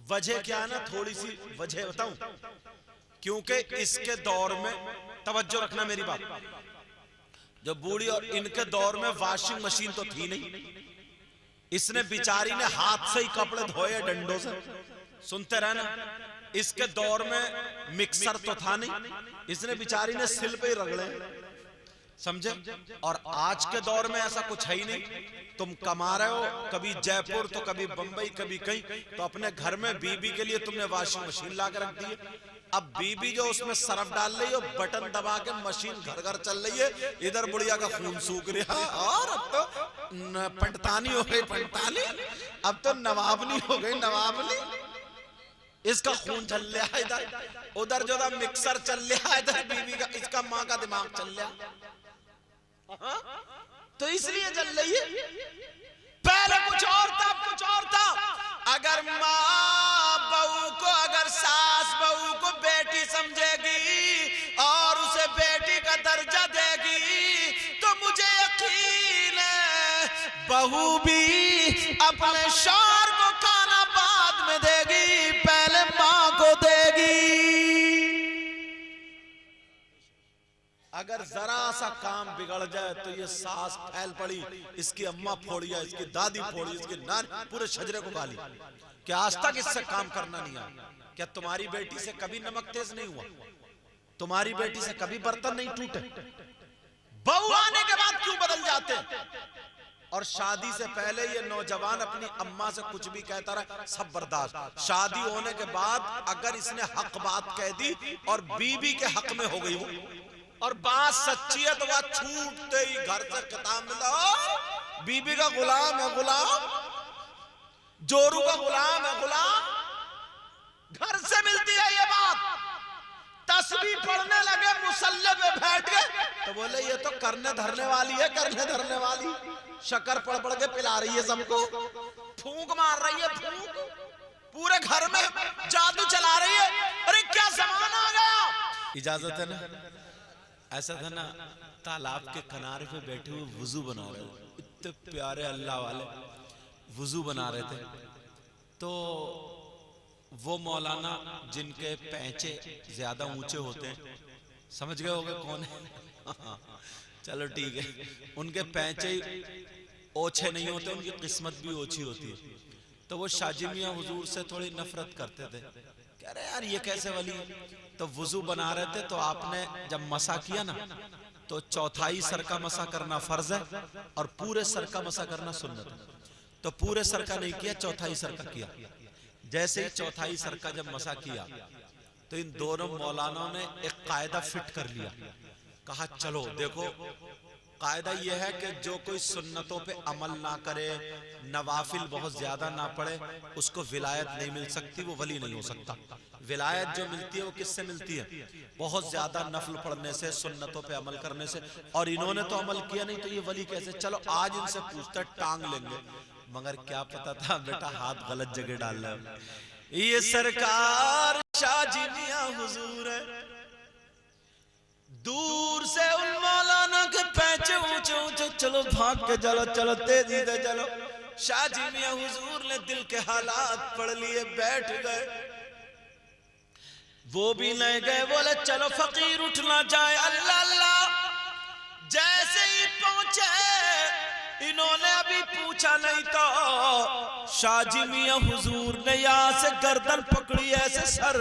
वजह क्या है ना, थोड़ी सी वजह बताऊं, क्योंकि इसके दौर में, तवज्जो रखना मेरी बात, जो बूढ़ी और इनके दौर में वॉशिंग मशीन तो थी नहीं, इसने बिचारी ने हाथ से ही कपड़े धोए डंडों से, सुनते रहना। इसके दौर में मिक्सर तो था नहीं, इसने बिचारी ने सिल पे ही रगड़े, समझे। और आज के दौर में ऐसा कुछ है ही नहीं, तुम कमा रहे हो कभी जयपुर तो कभी बंबई कभी कहीं, तो अपने घर में बीबी के लिए तुमने वॉशिंग मशीन ला कर रख दी है। अब बीबी जो उसमें सरफ डाल रही है, बटन दबा के मशीन घर घर चल रही है, इधर बुढ़िया का खून सूख रहा है, और अब तो पंडतानी हो गई पंडतानी, अब तो नवाबनी हो गई नवाबनी, इसका खून चल रहा है इधर उधर, जो मिक्सर चल रहा है इधर बीबी का, इसका माँ का दिमाग चल रहा है, तो इसलिए चल रही है। पहले कुछ और था, कुछ और था। अगर माँ बहू को, अगर सास बहू को बेटी समझेगी और उसे बेटी का दर्जा देगी, तो मुझे यकीन है बहू भी अपने शौहर को खाना बाद में देगी, पहले माँ को देगी। अगर जरा सा काम बिगड़ जाए तो ये सास फैल पड़ी, इसकी अम्मा फोड़िया, इसकी दादी फोड़ी, इसकी नानी, पूरे शजरे को गाली। क्या आज तक इससे काम करना नहीं आया? क्या तुम्हारी बेटी से कभी नमक तेज नहीं हुआ? तुम्हारी बेटी से कभी बर्तन नहीं टूटे? बहू आने के बाद क्यों बदल जाते? और शादी से पहले ये नौजवान अपनी अम्मा से कुछ भी कहता रहा, सब बर्दाश्त। शादी होने के बाद अगर इसने हक बात कह दी और बीबी के हक में हो गई वो, और बात सच्ची है, तो वह छूटते ही घर से खिताब मिला, बीबी का गुलाम है गुलाम, जोरू का गुलाम है गुलाम। घर से मिलती है ये बात। तस्बीह पढ़ने लगे, मुसल्ले पे बैठ गए, तो बोले ये तो करने धरने वाली है, करने धरने वाली, शक्कर पढ़ पढ़ के पिला रही है सबको, फूंक मार रही है फूंक, पूरे घर में जादू चला रही है। अरे क्या जमाना आ गया। इजाजत है ना? ऐसा था ना, तालाब के किनारे पे बैठे हुए वुजू बना रहे थे, इतने प्यारे अल्लाह वाले वुजू बना रहे थे, तो वो मौलाना जिनके पैंचे ज्यादा ऊंचे होते हैं, समझ गए होगे कौन है? चलो ठीक है, उनके पैंचे ओछे नहीं होते, उनकी किस्मत भी ओछी होती है, तो वो शाजी मियां हुजूर से थोड़ी नफरत करते थे, कह रहे यार ये कैसे वली है? तो वुजू बना रहे थे, तो आपने जब मसा किया ना, तो चौथाई सर का मसा करना फर्ज है और पूरे सर का मसा करना सुन्नत है। तो पूरे सर का नहीं किया, चौथाई सर का किया। जैसे ही चौथाई सर का जब मसा किया, तो इन दोनों मौलानों ने एक कायदा फिट कर लिया, कहा चलो देखो, कायदा यह है कि जो कोई सुन्नतों पे अमल ना करे, नवाफिल बहुत ज्यादा ना पढ़े, उसको विलायत नहीं मिल सकती, वो वली नहीं हो सकता। विलायत जो मिलती है वो किससे मिलती है? बहुत ज्यादा नफल पढ़ने से, सुन्नतों पे अमल करने से। और इन्होंने तो अमल किया नहीं, तो ये वली कैसे? चलो आज इनसे पूछते, टांग लेंगे। मगर क्या पता था बेटा हाथ गलत जगह डाल रहा है। ये सरकार शाजी मियां हुजूर है। दूर से उन मौलाना के पैंचे ऊंचे ऊंचे, चलो भाग के चलो, चलो तेजी से चलो। शाजी मियां हुजूर ने दिल के हालात पढ़ लिए, बैठ गए। वो भी नहीं गए, बोले चलो फकीर उठना जाए। अल्लाह अल्लाह, जैसे ही पहुंचे, इन्होंने अभी पूछा नहीं तो शाजी मियां हुजूर ने यहाँ से गर्दन पकड़ी ऐसे सर,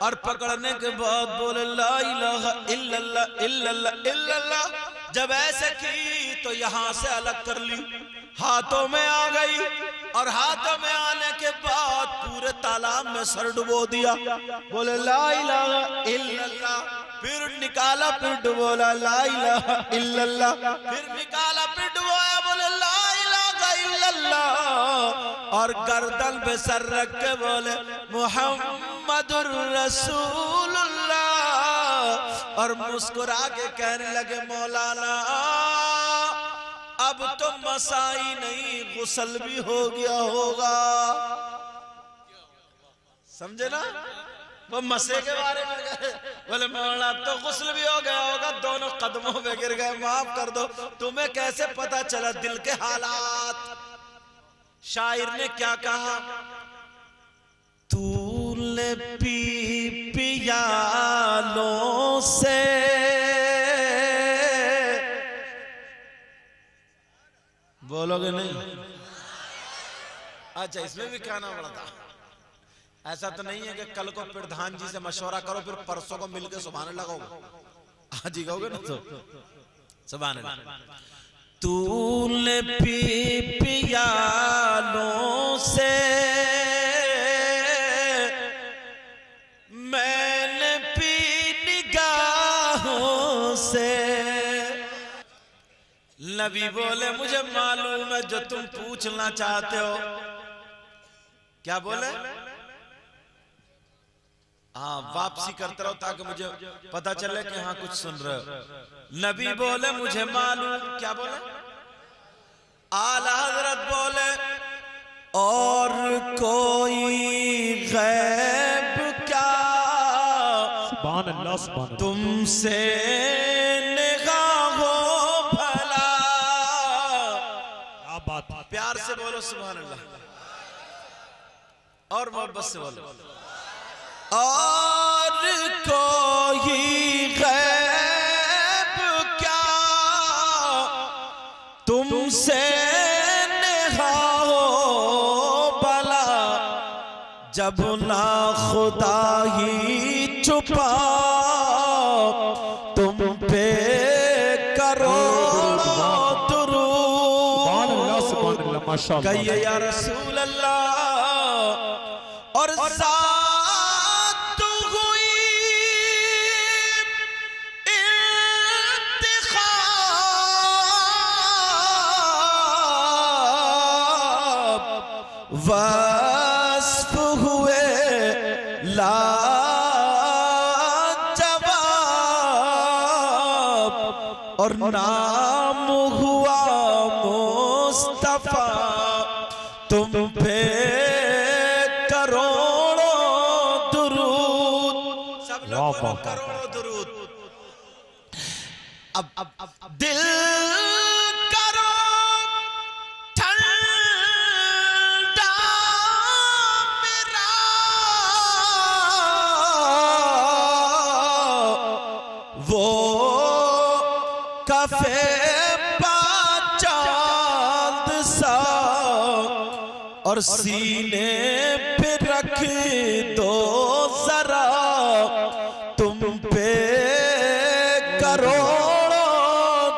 और पकड़ने के बाद बोले ला इलाहा इल्लल्लाह इल्लल्लाह इल्लल्लाह। जब ऐसे की तो यहाँ से अलग कर ली, हाथों में आ गई, और हाथों में आने के बाद पूरे तालाब में सर डुबो दिया, बोले ला इलाहा इल्लल्लाह। फिर निकाला, फिर डुबोला ला इलाहा इल्लल्लाह, फिर निकाला, फिर डुबोया, बोले ला इलाहा इल्लल्लाह, और गर्दन पे सर रख के बोले मुहम्मदुर रसूलुल्लाह, और मुस्कुरा के कहने लगे मौलाना अब तो मसाई नहीं, गुस्ल भी हो गया होगा। समझे ना? वो मसे के बारे में गए, बोले मौलाना अब तो गुस्ल भी हो गया होगा, दोनों कदमों पे गिर गए, माफ कर दो। तुम्हें कैसे पता चला दिल के हालात? शायर ने क्या कहा? तूने पी पियालों से बोलोगे नहीं? अच्छा, इसमें भी कहना पड़ा था। ऐसा तो नहीं है कि कल को प्रधान जी से मशवरा करो फिर परसों को मिलकर सुभान अल्लाह कहोगे, आज ही कहोगे ना तो सुभान अल्लाह। तूने पी पियालों से मैंने पी निगाहों से। नबी बोले मुझे मालूम है जो तुम पूछना चाहते हो। क्या बोले? हाँ, वापसी करते रहो ताकि मुझे पता चले कि हाँ कुछ सुन रहे हो। नबी बोले मुझे मालूम। क्या बोले? आला हजरत बोले और कोई गैब क्या तुमसे निगाहो भला। प्यार से बोलो सुभान अल्लाह, और मोहब्बत से बोलो। और कोई गैब क्या तुमसे निगाहो भला, जब ना खुदा ही छुपा तुम पे करोड़ों दुरूद। कहिए या रसूल अल्लाह। और साथ हुई इंतिखाब, वस्फ हुए लाजवाब, और नाम हुआ मुस्तफा तुम पे करोड़ों दुरूद। सब लोग करोड़ों दुरूद। अब दिल करो ठंडा मेरा, वो कफे चांद सा, और सीने पे रख दो जरा तुम पे करोड़ों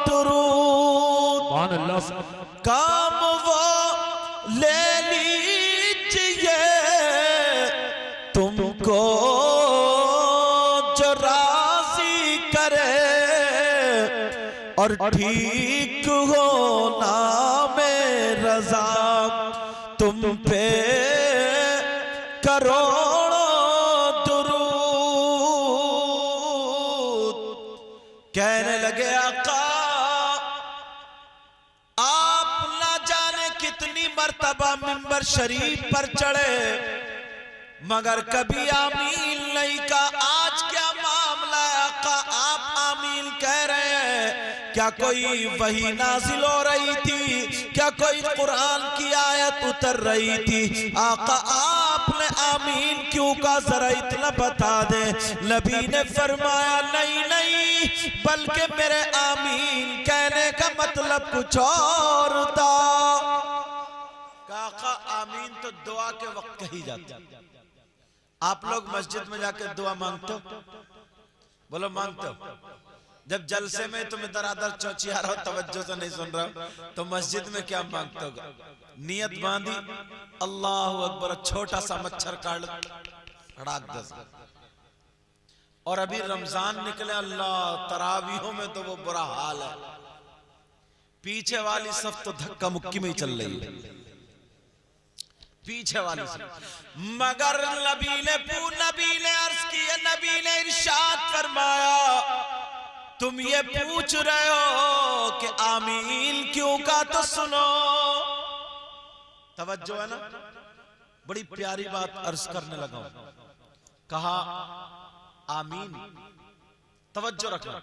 दुरूद। काम वो ले लीजिए तुमको जो राजी करे, और ठीक होना में रजा तुम पे करोड़ों दुरूद। कहने लगे आका आप ना जाने कितनी मर्तबा मिंबर शरीफ पर चढ़े मगर कभी आमीन नहीं कहा। आज क्या मामला है आका, आप आमीन कह रहे हैं? क्या कोई वही नाजिल हो रही थी? क्या कोई कुरान की आयत उतर रही थी? आका आपने आमीन क्यों कहा, जरा इतना बता दे। नबी ने फरमाया नहीं नहीं, बल्कि मेरे आमीन कहने का मतलब कुछ और था। आका आमीन तो दुआ के वक्त कही जाती है। आप लोग मस्जिद में जाकर दुआ मांगते हो? बोलो मांगते हो? जब जलसे में तुम इधर आधर चौचिया रहो, तवज्जो से नहीं सुन रहे हो, तो मस्जिद में क्या मांगते हो? नियत बांधी, अल्लाह अकबर, छोटा सा मच्छर काट खड़ाक दस। और अभी रमजान निकले, अल्लाह तरावीहों में तो वो बुरा हाल है, पीछे वाली सफ तो धक्का मुक्की में ही चल रही है, पीछे वाली सफ। मगर नबी ने अर्ज किया, नबी ने इरशाद फरमाया तुम ये पूछ रहे हो कि आमीन क्यों का, तो सुनो। तवज्जो है ना? बड़ी प्यारी बात अर्ज करने लगा। कहा आमीन, तवज्जो रखना।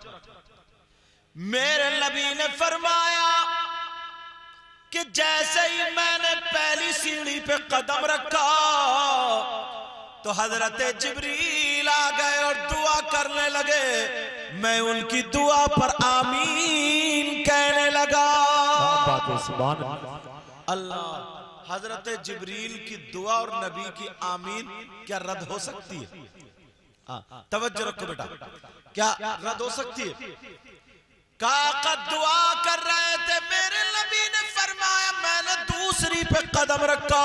मेरे नबी ने फरमाया कि जैसे ही मैंने पहली सीढ़ी पे कदम रखा तो हजरत जिब्रील आ गए और दुआ करने लगे। मैं उनकी दुआ पर आमीन कहने लगा। अल्लाह, हजरत जिब्रील की दुआ और नबी की आमीन क्या रद्द हो सकती है? तवज्जो रखो बेटा, क्या रद्द हो सकती है? काका दुआ कर रहे थे, मेरे नबी ने फरमाया, मैंने दूसरी पे कदम रखा,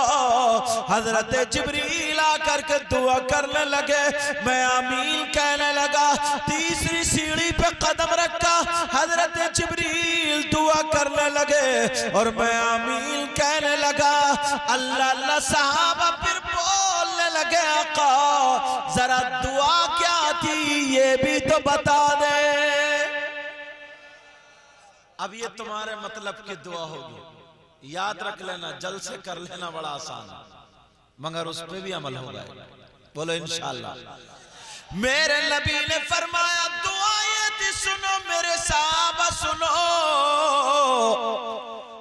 हजरत जिब्रील आकर के दुआ करने लगे, मैं आमीन कहने लगा। तीसरी सीढ़ी पे कदम रखा, हजरत जिब्रील दुआ करने लगे और मैं आमीन कहने लगा। अल्लाह अल्लाह सहाबा फिर बोलने लगे, आका जरा दुआ क्या थी ये भी तो बता दे। अब ये तुम्हारे मतलब की दुआ होगी, याद रख लेना, जल से कर लेना बड़ा आसान है, मगर उस पे भी अमल होगा। बोलो इंशाअल्लाह। मेरे नबी ने फरमाया दुआ ये थी, सुनो मेरे साहबा सुनो।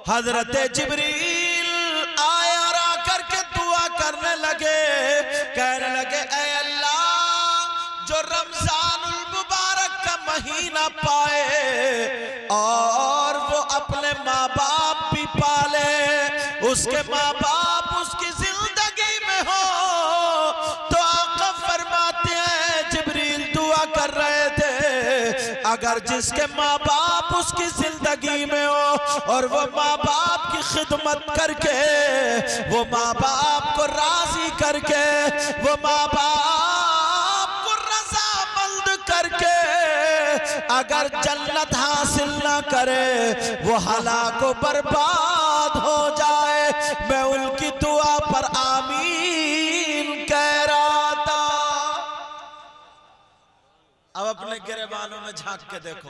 हजरत जिब्रील आए और आकर के दुआ करने लगे, कहने लगे ऐ अल्लाह, जो रमजानुल मुबारक का महीना पाए और वो अपने माँ बाप भी पाले, उसके माँ बाप उसकी जिंदगी में हो, तो आका फरमाते हैं, जिब्रील दुआ कर रहे थे, अगर जिसके माँ बाप उसकी जिंदगी में हो और वो माँ बाप की खिदमत करके, वो माँ बाप को राजी करके, वो माँ बाप को रज़ामंद करके अगर जन्नत हासिल ना करे, वो हलाक व बर्बाद हो जाए, मैं उनकी दुआ पर आमीन कह रहा था। अब अपने गिरेबानों में झांक के देखो,